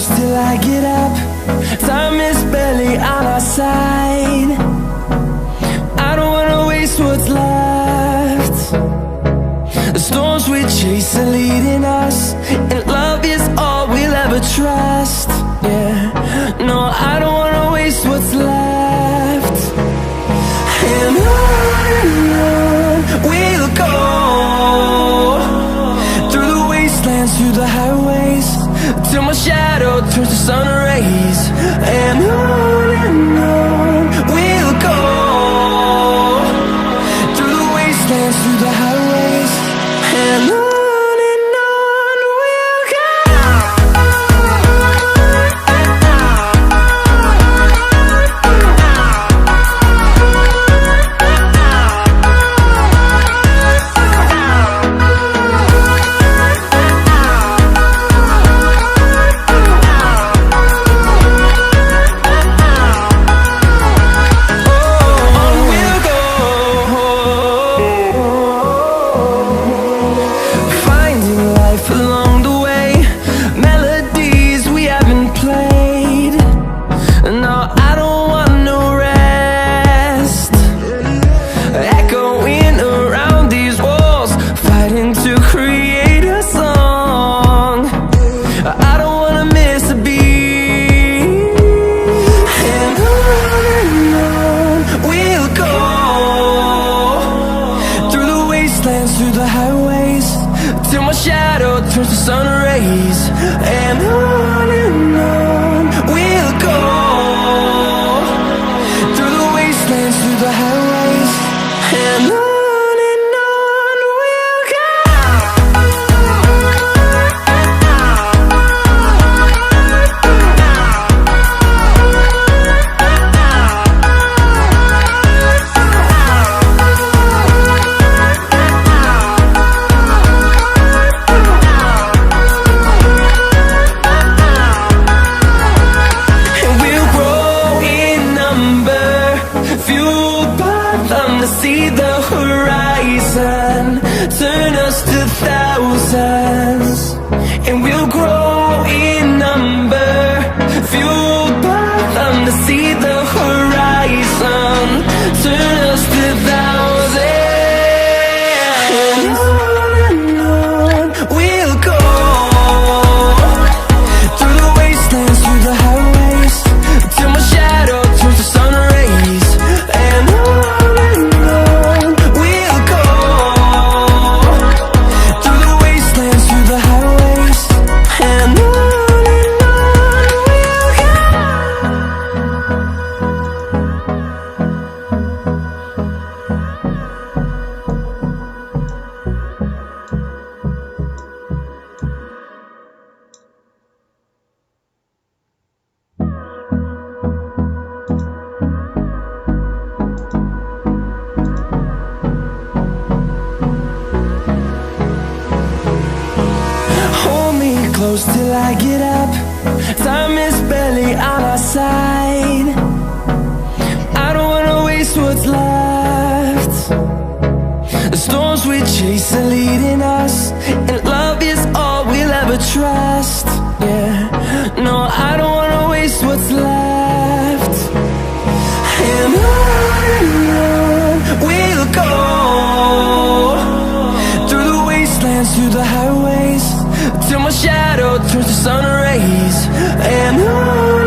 close till I get up. Time is barely on our side. I don't wanna waste what's left. The storms we chase are leading us, and love is all we'll ever trust. Yeah, no, I don't wanna waste what's left. And on we'll go, through the wastelands, through the highways, till my shadow turns to sun rays. And on we'll go, through the wastelands, through the highways, and on we'll go. Through the highways, till my shadow turns to sun rays. And on we'll go, through the wastelands, through the highways, and on we'll go. To see the horizon turn us to thousands, and we'll grow in number, fueled by them. To see the horizon turn us to thousands, and on we'll go, through the wastelands, through the highways, till my shadow turns to sun rays. And close till I get up. Time is barely on our side. I don't wanna waste what's left. The storms we chase are leading us, and love is all we'll ever trust. Yeah, no, I don't wanna waste what's left. And on we'll go, through the wastelands, through the highways, till my shadow turns to sun rays. And on